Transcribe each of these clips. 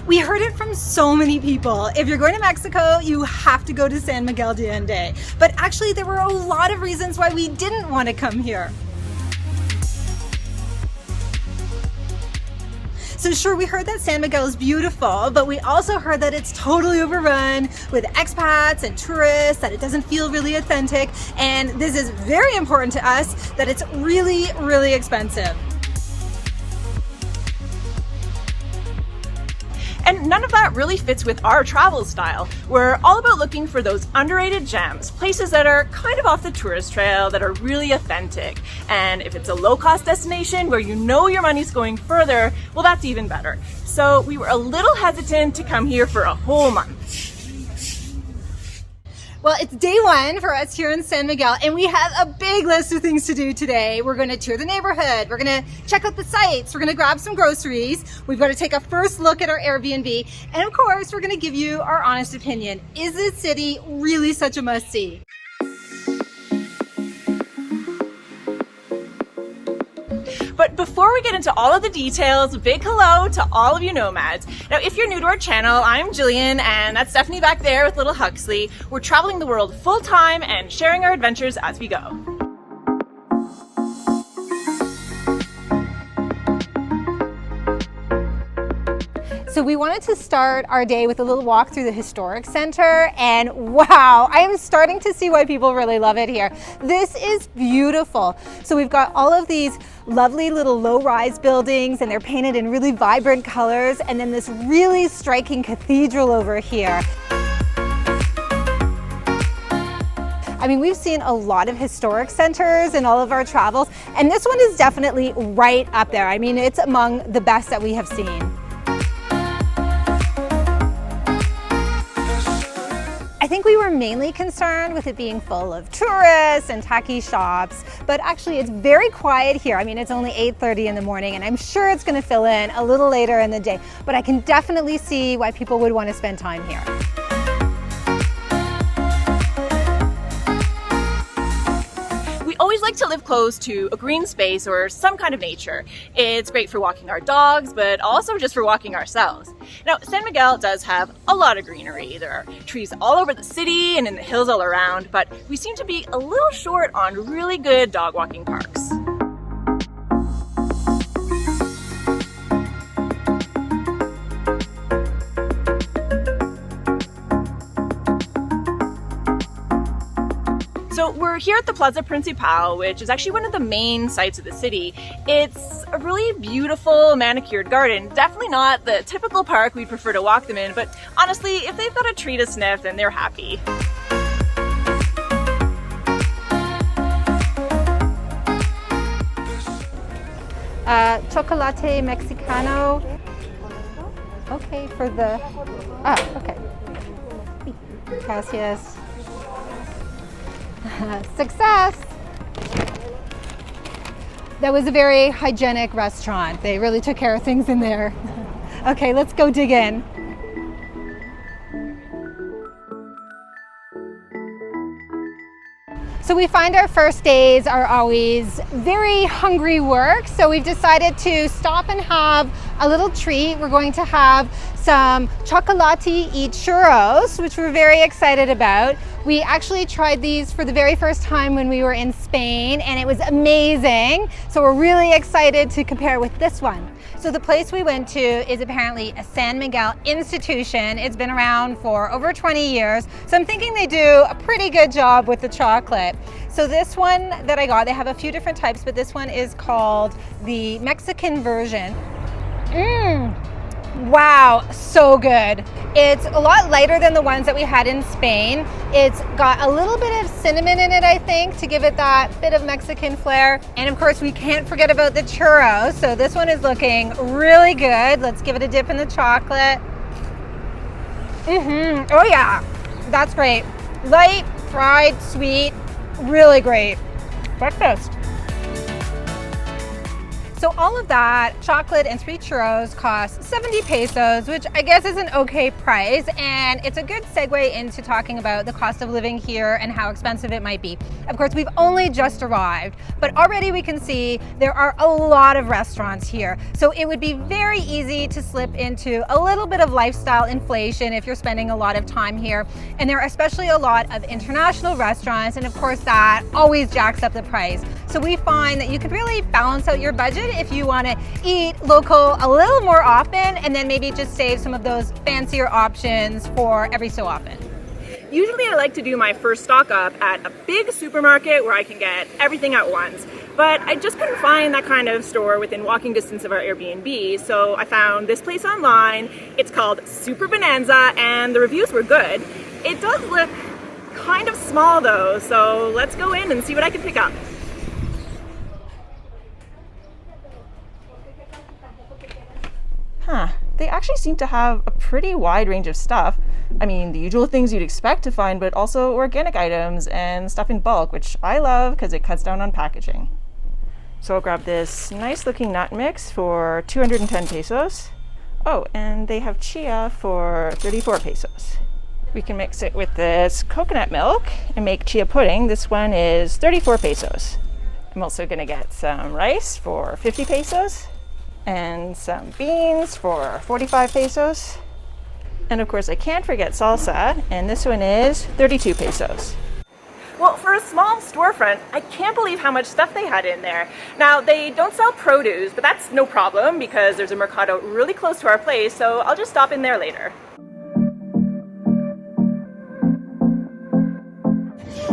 We heard it from so many people. If you're going to Mexico, you have to go to San Miguel de Allende. But actually, there were a lot of reasons why we didn't want to come here. So sure, we heard that San Miguel is beautiful, but we also heard that it's totally overrun with expats and tourists, that it doesn't feel really authentic, and this is very important to us, that it's really, really expensive. And none of that really fits with our travel style. We're all about looking for those underrated gems, places that are kind of off the tourist trail, that are really authentic. And if it's a low-cost destination where you know your money's going further, well, that's even better. So we were a little hesitant to come here for a whole month. Well, it's day one for us here in San Miguel, and we have a big list of things to do today. We're going to tour the neighborhood, we're going to check out the sites, we're going to grab some groceries, we've got to take a first look at our Airbnb, and of course, we're going to give you our honest opinion. Is this city really such a must-see? But before we get into all of the details, big hello to all of you nomads. Now, if you're new to our channel, I'm Gillian, and that's Stephanie back there with little Huxley. We're traveling the world full time and sharing our adventures as we go. So we wanted to start our day with a little walk through the historic center, and wow, I am starting to see why people really love it here. This is beautiful. So we've got all of these lovely little low-rise buildings, and they're painted in really vibrant colors, and then this really striking cathedral over here. I mean, we've seen a lot of historic centers in all of our travels, and this one is definitely right up there. I mean, it's among the best that we have seen. I think we were mainly concerned with it being full of tourists and tacky shops, but actually it's very quiet here. I mean, it's only 8:30 in the morning, and I'm sure it's going to fill in a little later in the day, but I can definitely see why people would want to spend time here. We always like to live close to a green space or some kind of nature. It's great for walking our dogs, but also just for walking ourselves. Now, San Miguel does have a lot of greenery. There are trees all over the city and in the hills all around, but we seem to be a little short on really good dog walking parks. So we're here at the Plaza Principal, which is actually one of the main sites of the city. It's a really beautiful manicured garden. Definitely not the typical park we'd prefer to walk them in, but honestly, if they've got a tree to sniff, then they're happy. Chocolate Mexicano. Okay, for the, okay. Gracias. Success! That was a very hygienic restaurant. They really took care of things in there. Okay, let's go dig in. So we find our first days are always very hungry work, so we've decided to stop and have a little treat. We're going to have some chocolate-y churros, which we're very excited about. We actually tried these for the very first time when we were in Spain, and it was amazing. So we're really excited to compare with this one. So the place we went to is apparently a San Miguel institution. It's been around for over 20 years. So I'm thinking they do a pretty good job with the chocolate. So this one that I got, they have a few different types, but this one is called the Mexican version. Wow, so good. It's a lot lighter than the ones that we had in Spain. It's got a little bit of cinnamon in it, I think, to give it that bit of Mexican flair. And of course, we can't forget about the churros. So this one is looking really good. Let's give it a dip in the chocolate. Oh yeah, that's great. Light, fried, sweet, really great. Breakfast. So all of that, chocolate and 3 churros, cost 70 pesos, which I guess is an okay price. And it's a good segue into talking about the cost of living here and how expensive it might be. Of course, we've only just arrived, but already we can see there are a lot of restaurants here. So it would be very easy to slip into a little bit of lifestyle inflation if you're spending a lot of time here. And there are especially a lot of international restaurants, and of course that always jacks up the price. So we find that you can really balance out your budget if you want to eat local a little more often, and then maybe just save some of those fancier options for every so often. Usually I like to do my first stock up at a big supermarket where I can get everything at once, but I just couldn't find that kind of store within walking distance of our Airbnb, so I found this place online. It's called Super Bonanza, and the reviews were good. It does look kind of small though, so let's go in and see what I can pick up. They actually seem to have a pretty wide range of stuff. I mean, the usual things you'd expect to find, but also organic items and stuff in bulk, which I love because it cuts down on packaging. So I'll grab this nice looking nut mix for 210 pesos. Oh, and they have chia for 34 pesos. We can mix it with this coconut milk and make chia pudding. This one is 34 pesos. I'm also gonna get some rice for 50 pesos. And some beans for 45 pesos. And of course I can't forget salsa, and this one is 32 pesos. Well, for a small storefront, I can't believe how much stuff they had in there. Now, they don't sell produce, but that's no problem because there's a mercado really close to our place, so I'll just stop in there later.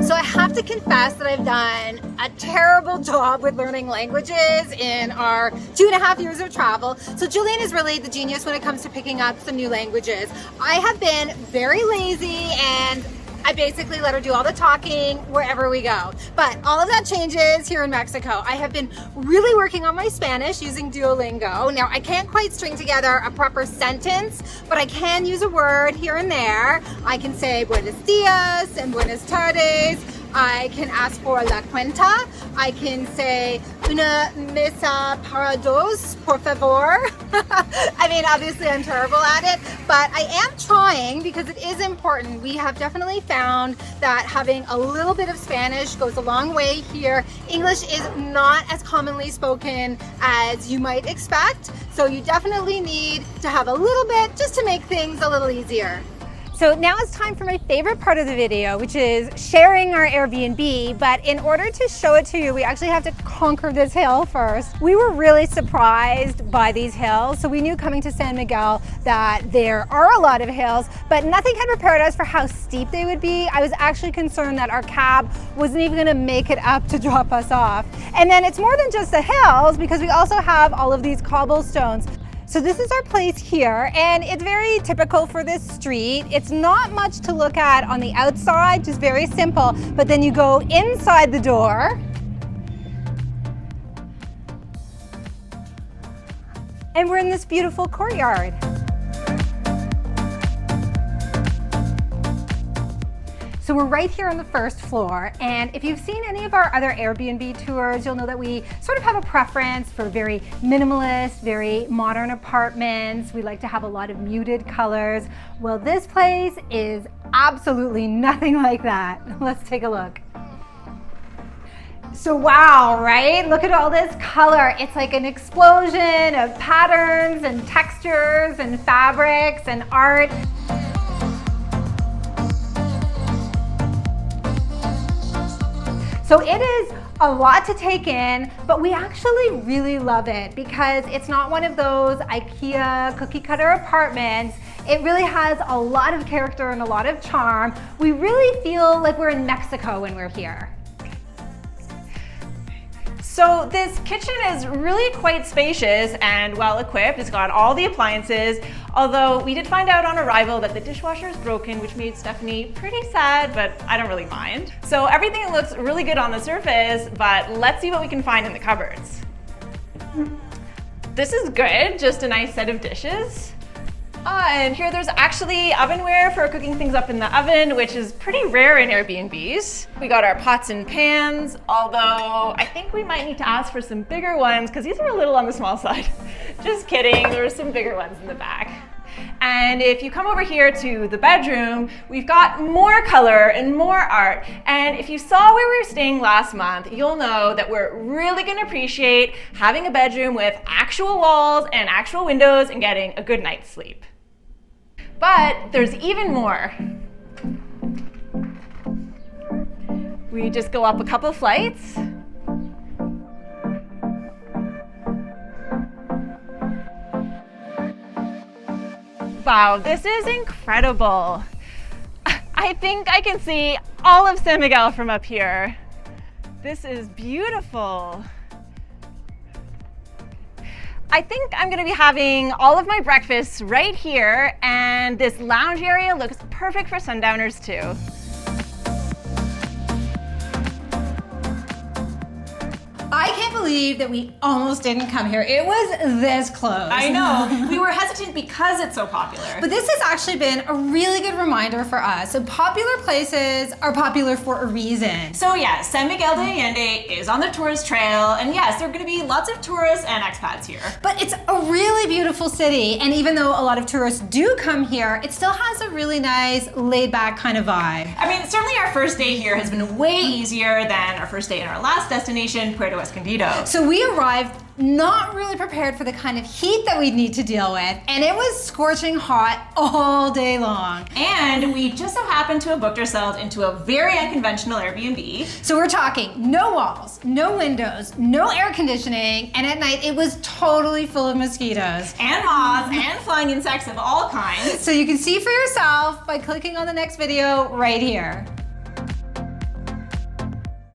So I have to confess that I've done a terrible job with learning languages in our 2.5 years of travel. So Gillian is really the genius when it comes to picking up some new languages. I have been very lazy, and I basically let her do all the talking wherever we go. But all of that changes here in Mexico. I have been really working on my Spanish using Duolingo. Now, I can't quite string together a proper sentence, but I can use a word here and there. I can say buenos dias and buenas tardes. I can ask for la cuenta. I can say una mesa para dos, por favor. I mean, obviously I'm terrible at it, but I am trying because it is important. We have definitely found that having a little bit of Spanish goes a long way here. English is not as commonly spoken as you might expect, so you definitely need to have a little bit just to make things a little easier. So now it's time for my favorite part of the video, which is sharing our Airbnb. But in order to show it to you, we actually have to conquer this hill first. We were really surprised by these hills. So we knew coming to San Miguel that there are a lot of hills, but nothing had prepared us for how steep they would be. I was actually concerned that our cab wasn't even gonna make it up to drop us off. And then it's more than just the hills, because we also have all of these cobblestones. So this is our place here, and it's very typical for this street. It's not much to look at on the outside, just very simple, but then you go inside the door, and we're in this beautiful courtyard. So we're right here on the first floor, and if you've seen any of our other Airbnb tours, you'll know that we sort of have a preference for very minimalist, very modern apartments. We like to have a lot of muted colors. Well, this place is absolutely nothing like that. Let's take a look. So wow, right? Look at all this color. It's like an explosion of patterns and textures and fabrics and art. So it is a lot to take in, but we actually really love it because it's not one of those IKEA cookie cutter apartments. It really has a lot of character and a lot of charm. We really feel like we're in Mexico when we're here. So this kitchen is really quite spacious and well equipped. It's got all the appliances, although we did find out on arrival that the dishwasher is broken, which made Stephanie pretty sad, but I don't really mind. So everything looks really good on the surface, but let's see what we can find in the cupboards. This is good, just a nice set of dishes. and here there's actually ovenware for cooking things up in the oven, which is pretty rare in Airbnbs. We got our pots and pans, although I think we might need to ask for some bigger ones because these are a little on the small side. Just kidding, there's some bigger ones in the back. And if you come over here to the bedroom, we've got more color and more art. And if you saw where we were staying last month, you'll know that we're really gonna appreciate having a bedroom with actual walls and actual windows and getting a good night's sleep. But there's even more. We just go up a couple flights. Wow, this is incredible. I think I can see all of San Miguel from up here. This is beautiful. I think I'm gonna be having all of my breakfasts right here, and this lounge area looks perfect for sundowners too. I can't believe that we almost didn't come here. It was this close. I know. We were hesitant because it's so popular. But this has actually been a really good reminder for us. So popular places are popular for a reason. So yeah, San Miguel de Allende is on the tourist trail, and yes, there are going to be lots of tourists and expats here. But it's a really beautiful city, and even though a lot of tourists do come here, it still has a really nice, laid-back kind of vibe. I mean, certainly our first day here has been way easier than our first day in our last destination, Puerto Escondido. So we arrived not really prepared for the kind of heat that we'd need to deal with, and it was scorching hot all day long. And we just so happened to have booked ourselves into a very unconventional Airbnb. So we're talking no walls, no windows, no air conditioning, and at night it was totally full of mosquitoes. And moths and flying insects of all kinds. So you can see for yourself by clicking on the next video right here.